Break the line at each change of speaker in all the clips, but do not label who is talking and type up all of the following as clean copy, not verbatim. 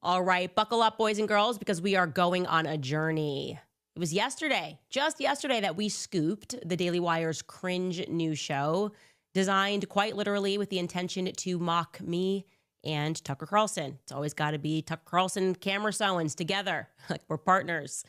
All right, buckle up, boys and girls, because we are going on a journey. It was yesterday, just yesterday, that we scooped the Daily Wire's cringe news show, designed quite literally with the intention to mock me and Tucker Carlson. It's always got to be Tucker Carlson and Candace Owens together, like we're partners.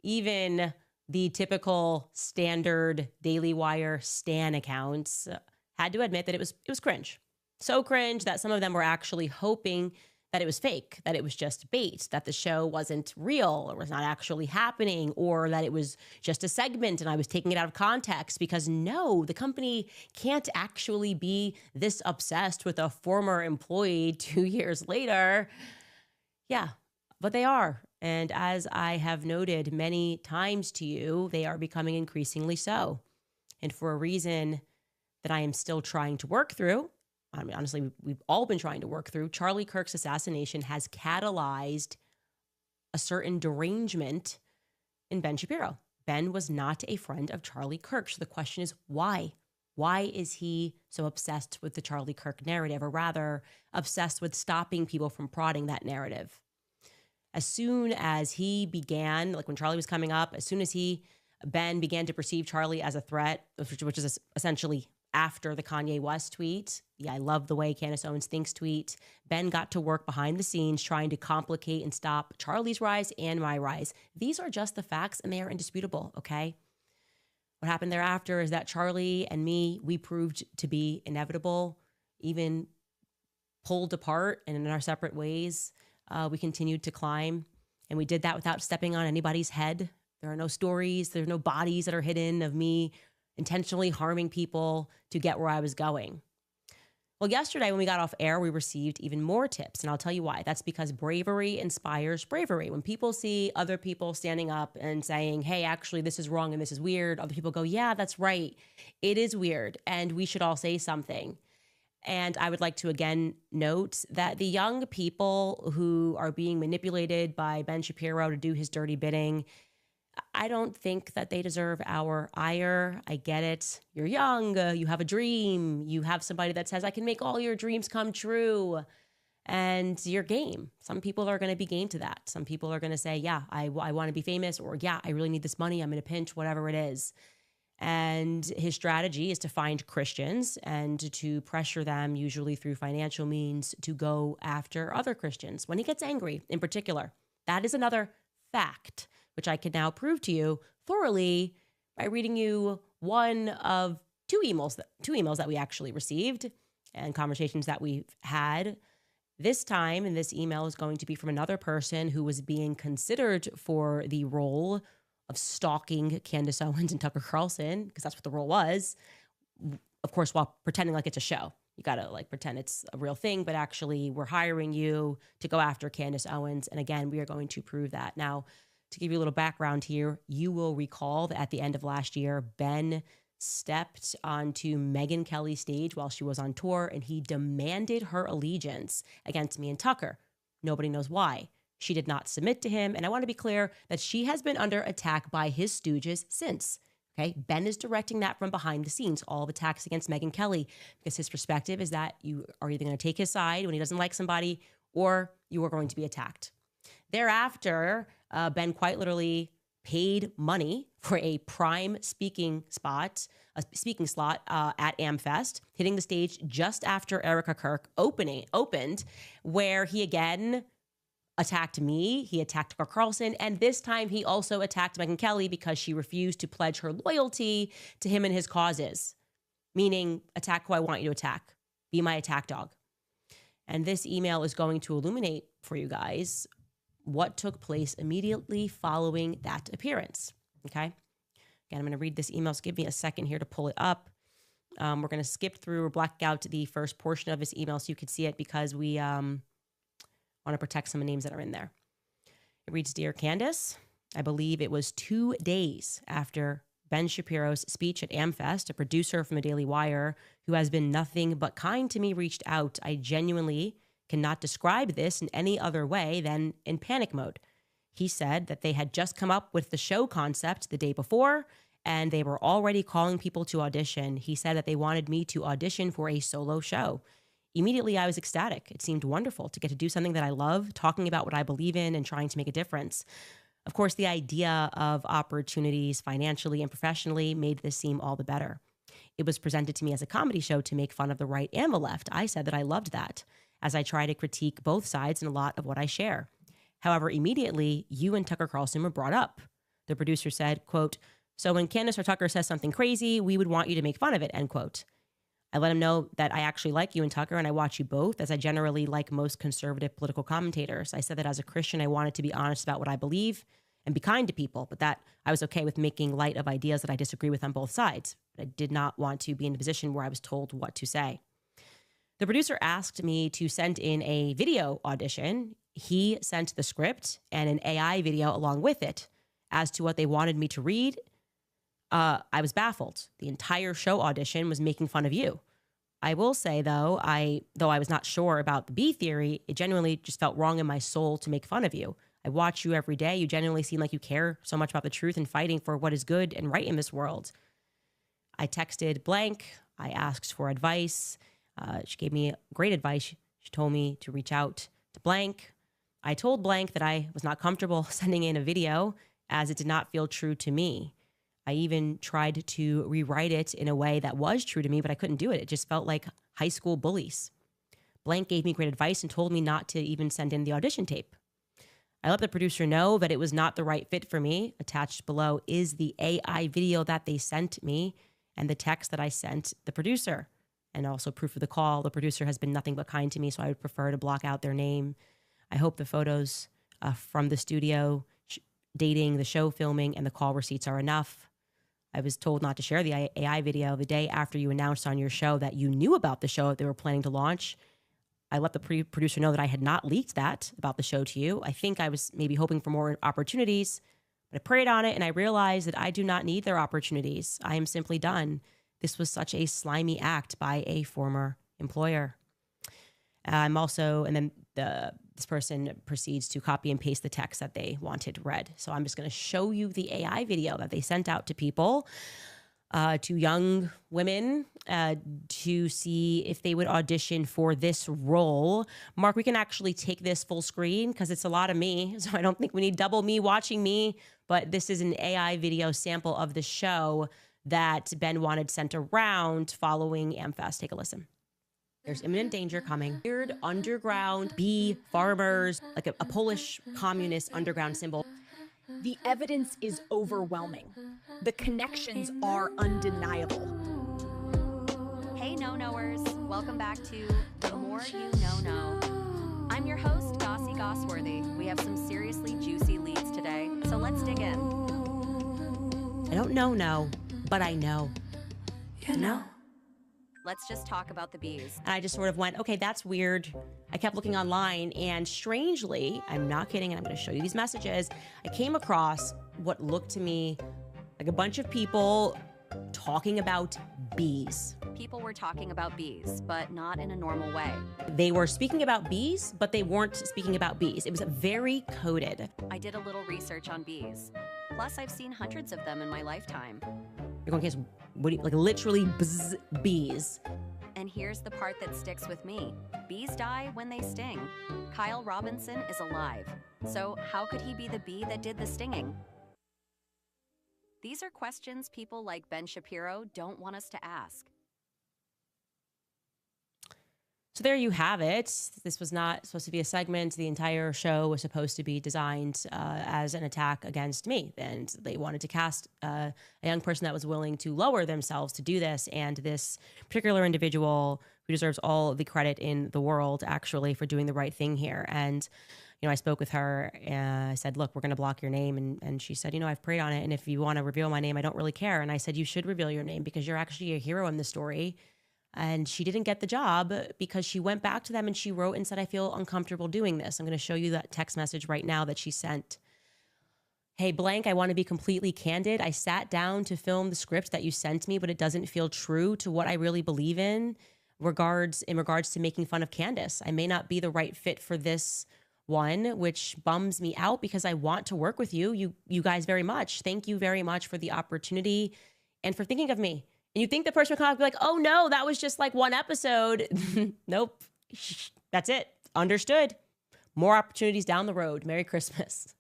Even the typical standard Daily Wire stan accounts had to admit that it was cringe. So cringe that some of them were actually hoping that it was fake, that it was just bait, that the show wasn't real or was not actually happening, or that it was just a segment and I was taking it out of context, because no, the company can't actually be this obsessed with a former employee 2 years later. Yeah, but they are. And as I have noted many times to you, they are becoming increasingly so. And for a reason that I am still trying to work through, I mean, honestly, we've all been trying to work through, Charlie Kirk's assassination has catalyzed a certain derangement in Ben Shapiro. Ben was not a friend of Charlie Kirk. So the question is, why? Why is he so obsessed with the Charlie Kirk narrative, or rather obsessed with stopping people from prodding that narrative? As soon as he began, like when Charlie was coming up, as soon as Ben began to perceive Charlie as a threat, which is essentially after the Kanye West tweet, I love the way Candace Owens thinks tweet, Ben got to work behind the scenes trying to complicate and stop Charlie's rise and my rise. These are just the facts and they are indisputable, okay? What happened thereafter is that Charlie and me, we proved to be inevitable, even pulled apart and in our separate ways. We continued to climb, and we did that without stepping on anybody's head. There are no stories, there are no bodies that are hidden of me intentionally harming people to get where I was going. Well, yesterday when we got off air, we received even more tips, and I'll tell you why. That's because bravery inspires bravery. When people see other people standing up and saying, hey, actually, this is wrong and this is weird, other people go, yeah, that's right. It is weird, and we should all say something. And I would like to again note that the young people who are being manipulated by Ben Shapiro to do his dirty bidding, I don't think that they deserve our ire. I get it. You're young. You have a dream. You have somebody that says, I can make all your dreams come true. And you're game. Some people are going to be game to that. Some people are going to say, yeah, I want to be famous, or yeah, I really need this money. I'm in a pinch, whatever it is. And his strategy is to find Christians and to pressure them, usually through financial means, to go after other Christians when he gets angry in particular. That is another fact, which I can now prove to you thoroughly by reading you one of two emails that we actually received and conversations that we've had. This time, and this email is going to be from another person who was being considered for the role of stalking Candace Owens and Tucker Carlson, because that's what the role was. Of course, while pretending like it's a show. You got to like pretend it's a real thing, but actually we're hiring you to go after Candace Owens. And again, we are going to prove that. Now, to give you a little background here, you will recall that at the end of last year, Ben stepped onto Megyn Kelly's stage while she was on tour, and he demanded her allegiance against me and Tucker. Nobody knows why. She did not submit to him, and I want to be clear that she has been under attack by his stooges since. Okay, Ben is directing that from behind the scenes, all of attacks against Megyn Kelly, because his perspective is that you are either going to take his side when he doesn't like somebody, or you are going to be attacked. Thereafter, Ben quite literally paid money for a prime speaking slot at AmFest, hitting the stage just after Erica Kirk opened, where he again attacked me, he attacked Tucker Carlson, and this time he also attacked Megyn Kelly because she refused to pledge her loyalty to him and his causes, meaning attack who I want you to attack. Be my attack dog. And this email is going to illuminate for you guys what took place immediately following that appearance, okay? Again, I'm going to read this email, so give me a second here to pull it up. We're going to skip through or black out the first portion of this email so you can see it, because we want to protect some of the names that are in there. It reads, Dear Candace, I believe it was 2 days after Ben Shapiro's speech at AmFest, a producer from the Daily Wire who has been nothing but kind to me reached out. I genuinely cannot describe this in any other way than in panic mode. He said that they had just come up with the show concept the day before, and they were already calling people to audition. He said that they wanted me to audition for a solo show. Immediately, I was ecstatic. It seemed wonderful to get to do something that I love, talking about what I believe in and trying to make a difference. Of course, the idea of opportunities financially and professionally made this seem all the better. It was presented to me as a comedy show to make fun of the right and the left. I said that I loved that, as I try to critique both sides in a lot of what I share. However, immediately, you and Tucker Carlson were brought up. The producer said, quote, "So when Candace or Tucker says something crazy, we would want you to make fun of it," end quote. I let him know that I actually like you and Tucker, and I watch you both, as I generally like most conservative political commentators. I said that as a Christian, I wanted to be honest about what I believe and be kind to people, but that I was okay with making light of ideas that I disagree with on both sides. But I did not want to be in a position where I was told what to say. The producer asked me to send in a video audition. He sent the script and an AI video along with it. As to what they wanted me to read, I was baffled. The entire show audition was making fun of you. I will say, though I was not sure about the B theory, it genuinely just felt wrong in my soul to make fun of you. I watch you every day. You genuinely seem like you care so much about the truth and fighting for what is good and right in this world. I texted blank. I asked for advice. She gave me great advice. She told me to reach out to blank. I told blank that I was not comfortable sending in a video as it did not feel true to me. I even tried to rewrite it in a way that was true to me, but I couldn't do it. It just felt like high school bullies. Blank gave me great advice and told me not to even send in the audition tape. I let the producer know that it was not the right fit for me. Attached below is the AI video that they sent me and the text that I sent the producer, and also proof of the call. The producer has been nothing but kind to me, so I would prefer to block out their name. I hope the photos from the studio, dating, the show filming, and the call receipts are enough. I was told not to share the AI video the day after you announced on your show that you knew about the show that they were planning to launch. I let the producer know that I had not leaked that about the show to you. I think I was maybe hoping for more opportunities, but I prayed on it and I realized that I do not need their opportunities. I am simply done. This was such a slimy act by a former employer. This person proceeds to copy and paste the text that they wanted read. So I'm just going to show you the AI video that they sent out to people, to young women, to see if they would audition for this role. Mark, we can actually take this full screen because it's a lot of me. So I don't think we need double me watching me. But this is an AI video sample of the show that Ben wanted sent around following AmFest. Take a listen. There's imminent danger coming. Weird underground bee farmers, like a Polish communist underground symbol.
The evidence is overwhelming. The connections are undeniable.
Hey, no-knowers. Welcome back to The More You Know. I'm your host, Gossie Gosworthy. We have some seriously juicy leads today, so let's dig in.
I don't know, but I know.
You know?
Let's just talk about the bees.
And I just sort of went, okay, that's weird. I kept looking online, and strangely, I'm not kidding, and I'm going to show you these messages. I came across what looked to me like a bunch of people talking about bees.
People were talking about bees, but not in a normal way.
They were speaking about bees, but they weren't speaking about bees. It was very coded.
I did a little research on bees. Plus, I've seen hundreds of them in my lifetime.
You're going, Candace, what do you, like literally bees.
And here's the part that sticks with me. Bees die when they sting. Kyle Robinson is alive. So how could he be the bee that did the stinging? These are questions people like Ben Shapiro don't want us to ask.
So there you have it. This was not supposed to be a segment. The entire show was supposed to be designed as an attack against me. And they wanted to cast a young person that was willing to lower themselves to do this. And this particular individual who deserves all the credit in the world, actually, for doing the right thing here. And, you know, I spoke with her and I said, look, we're going to block your name. And she said, you know, I've prayed on it. And if you want to reveal my name, I don't really care. And I said, you should reveal your name because you're actually a hero in the story. And she didn't get the job because she went back to them and she wrote and said, I feel uncomfortable doing this. I'm going to show you that text message right now that she sent. Hey, blank, I want to be completely candid. I sat down to film the script that you sent me, but it doesn't feel true to what I really believe in regards to making fun of Candace. I may not be the right fit for this one, which bums me out because I want to work with you guys very much. Thank you very much for the opportunity and for thinking of me And you think the person would come up and be like, oh no, that was just like one episode. Nope. That's it. Understood. More opportunities down the road. Merry Christmas.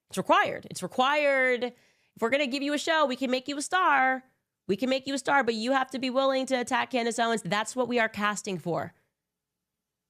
It's required. It's required. If we're going to give you a show, we can make you a star. We can make you a star, but you have to be willing to attack Candace Owens. That's what we are casting for.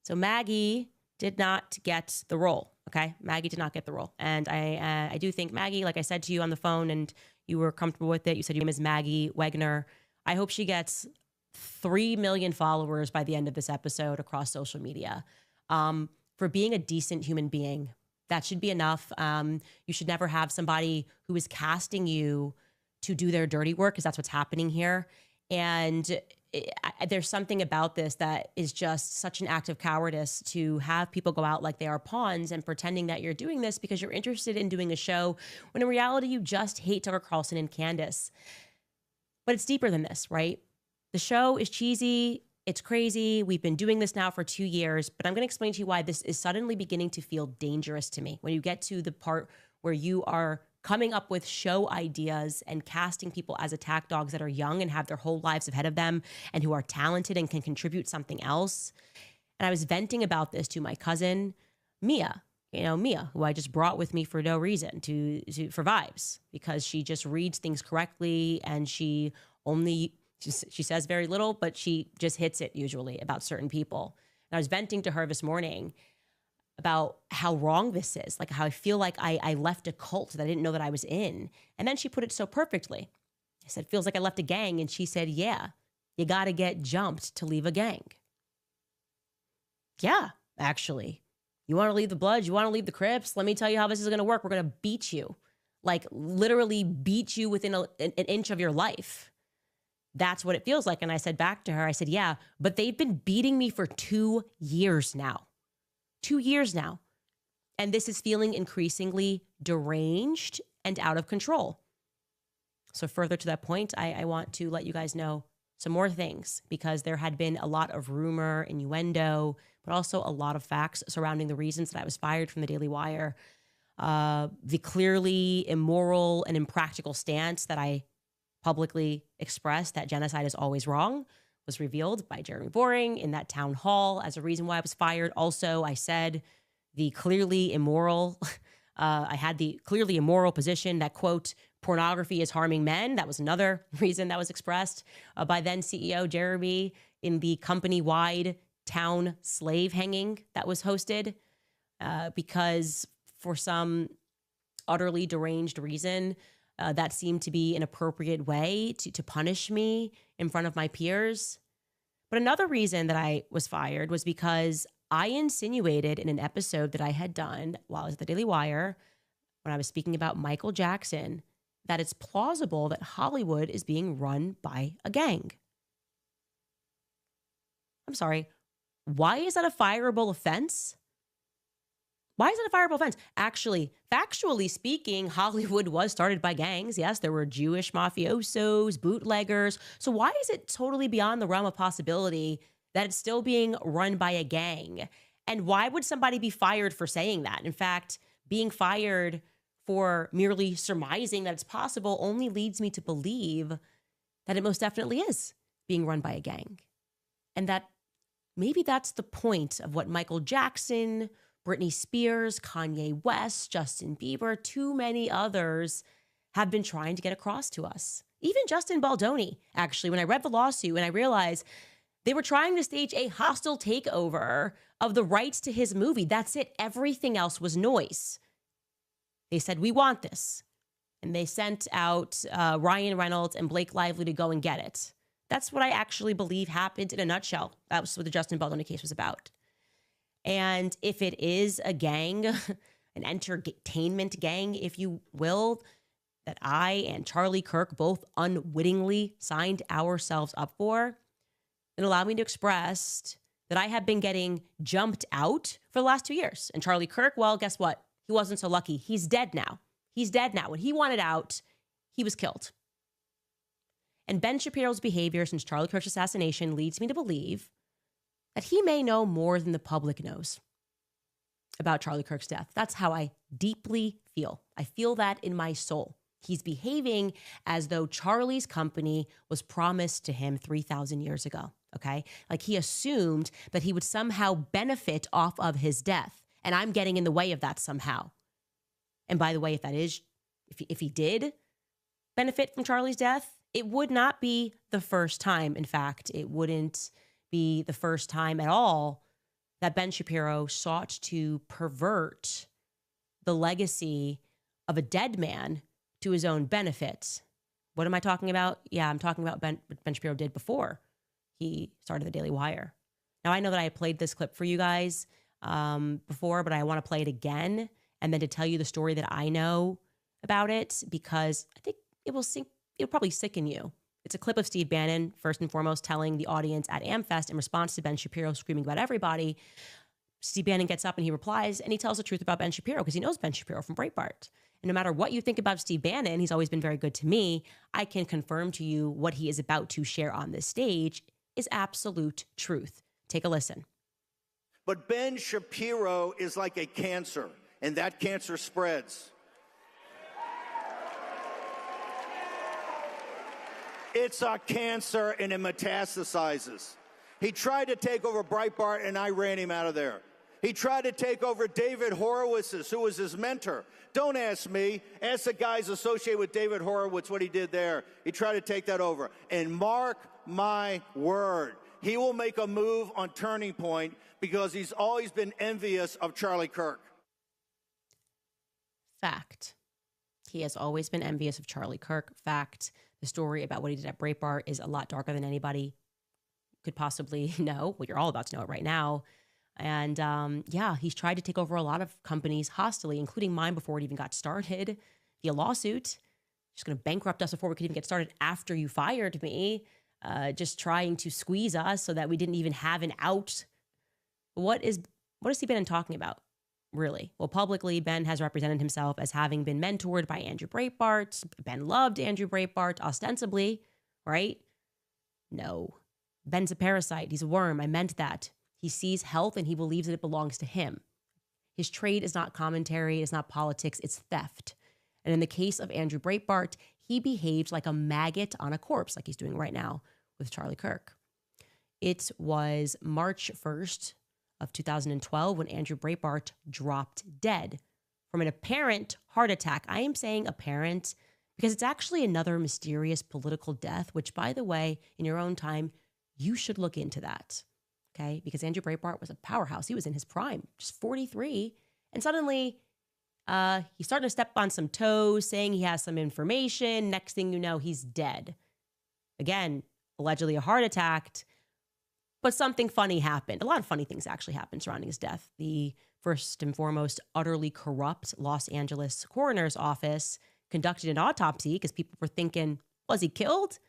So Maggie did not get the role, okay? Maggie did not get the role. And I do think Maggie, like I said to you on the phone and you were comfortable with it, you said your name is Maggie Wegner. I hope she gets 3 million followers by the end of this episode across social media for being a decent human being. That should be enough. You should never have somebody who is casting you to do their dirty work, because that's what's happening here. And there's something about this that is just such an act of cowardice, to have people go out like they are pawns and pretending that you're doing this because you're interested in doing a show, when in reality you just hate Tucker Carlson and Candace. But it's deeper than this, right? The show is cheesy. It's crazy. We've been doing this now for 2 years, but I'm going to explain to you why this is suddenly beginning to feel dangerous to me. When you get to the part where you are coming up with show ideas and casting people as attack dogs that are young and have their whole lives ahead of them and who are talented and can contribute something else. And I was venting about this to my cousin, Mia, Mia, who I just brought with me for no reason, for vibes, because she just reads things correctly and she says very little, but she just hits it usually about certain people. And I was venting to her this morning about how wrong this is, like how I feel like I left a cult that I didn't know that I was in. And then she put it so perfectly. I said, feels like I left a gang. And she said, yeah, you got to get jumped to leave a gang. Yeah, actually. You want to leave the Bloods? You want to leave the Crips? Let me tell you how this is going to work. We're going to beat you, like literally beat you within an inch of your life. That's what it feels like. And I said back to her, I said, yeah, but they've been beating me for 2 years now. 2 years now. And this is feeling increasingly deranged and out of control. So further to that point, I want to let you guys know some more things, because there had been a lot of rumor, innuendo, but also a lot of facts surrounding the reasons that I was fired from the Daily Wire. The clearly immoral and impractical stance that I publicly expressed, that genocide is always wrong, was revealed by Jeremy Boring in that town hall as a reason why I was fired. Also, I said the clearly immoral, I had the clearly immoral position that, quote, pornography is harming men. That was another reason that was expressed by then CEO Jeremy in the company-wide town slave hanging that was hosted, because for some utterly deranged reason, that seemed to be an appropriate way to punish me in front of my peers. But another reason that I was fired was because I insinuated in an episode that I had done while I was at the Daily Wire, when I was speaking about Michael Jackson, that it's plausible that Hollywood is being run by a gang. I'm sorry. Why is that a fireable offense? Why is it a fireable offense? Actually, factually speaking, Hollywood was started by gangs. Yes, there were Jewish mafiosos, bootleggers. So why is it totally beyond the realm of possibility that it's still being run by a gang? And why would somebody be fired for saying that? In fact, being fired for merely surmising that it's possible only leads me to believe that it most definitely is being run by a gang. And that maybe that's the point of what Michael Jackson, Britney Spears, Kanye West, Justin Bieber, too many others have been trying to get across to us. Even Justin Baldoni, actually, when I read the lawsuit and I realized they were trying to stage a hostile takeover of the rights to his movie. That's it. Everything else was noise. They said, we want this. And they sent out Ryan Reynolds and Blake Lively to go and get it. That's what I actually believe happened in a nutshell. That was what the Justin Baldoni case was about. And if it is a gang, an entertainment gang, if you will, that I and Charlie Kirk both unwittingly signed ourselves up for, then allow me to express that I have been getting jumped out for the last 2 years. And Charlie Kirk, well, guess what? He wasn't so lucky. He's dead now. He's dead now. When he wanted out, he was killed. And Ben Shapiro's behavior since Charlie Kirk's assassination leads me to believe that he may know more than the public knows about Charlie Kirk's death. That's how I deeply feel. I feel that in my soul. He's behaving as though Charlie's company was promised to him 3,000 years ago, okay? Like he assumed that he would somehow benefit off of his death, and I'm getting in the way of that somehow. And by the way, if he did benefit from Charlie's death, it would not be the first time. In fact, it wouldn't be the first time at all that Ben Shapiro sought to pervert the legacy of a dead man to his own benefit. What am I talking about? Yeah, I'm talking about what Ben Shapiro did before he started the Daily Wire. Now, I know that I played this clip for you guys before, but I want to play it again and then to tell you the story that I know about it, because I think it'll probably sicken you. It's a clip of Steve Bannon, first and foremost, telling the audience at AmFest in response to Ben Shapiro screaming about everybody. Steve Bannon gets up and he replies, and he tells the truth about Ben Shapiro because he knows Ben Shapiro from Breitbart. And no matter what you think about Steve Bannon, he's always been very good to me. I can confirm to you what he is about to share on this stage is absolute truth. Take a listen.
But Ben Shapiro is like a cancer, and that cancer spreads. It's a cancer, and it metastasizes. He tried to take over Breitbart, and I ran him out of there. He tried to take over David Horowitz's, who was his mentor. Don't ask me. Ask the guys associated with David Horowitz what he did there. He tried to take that over. And mark my word, he will make a move on Turning Point because he's always been envious of Charlie Kirk.
Fact. He has always been envious of Charlie Kirk. Fact. The story about what he did at Breitbart is a lot darker than anybody could possibly know. Well, you're all about to know it right now. And yeah, he's tried to take over a lot of companies hostily, including mine before it even got started via lawsuit. Just going to bankrupt us before we could even get started after you fired me. Just trying to squeeze us so that we didn't even have an out. What has he been talking about, really? Well, publicly, Ben has represented himself as having been mentored by Andrew Breitbart. Ben loved Andrew Breitbart, ostensibly, right? No. Ben's a parasite. He's a worm. I meant that. He sees health and he believes that it belongs to him. His trade is not commentary. It's not politics. It's theft. And in the case of Andrew Breitbart, he behaved like a maggot on a corpse, like he's doing right now with Charlie Kirk. It was March 1st of 2012 when Andrew Breitbart dropped dead from an apparent heart attack. I am saying apparent because it's actually another mysterious political death, which, by the way, in your own time, you should look into that, okay? Because Andrew Breitbart was a powerhouse. He was in his prime, just 43. And suddenly, he's starting to step on some toes, saying he has some information. Next thing you know, he's dead. Again, allegedly a heart attack. But something funny happened. A lot of funny things actually happened surrounding his death. The first and foremost utterly corrupt Los Angeles coroner's office conducted an autopsy because people were thinking, was he killed?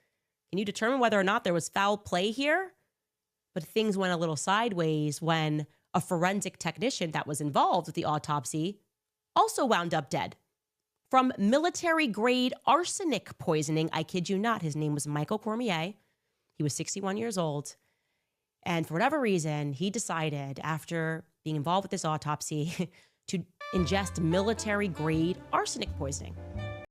Can you determine whether or not there was foul play here? But things went a little sideways when a forensic technician that was involved with the autopsy also wound up dead from military-grade arsenic poisoning. I kid you not. His name was Michael Cormier. He was 61 years old. And for whatever reason, he decided, after being involved with this autopsy, to ingest military-grade arsenic poisoning.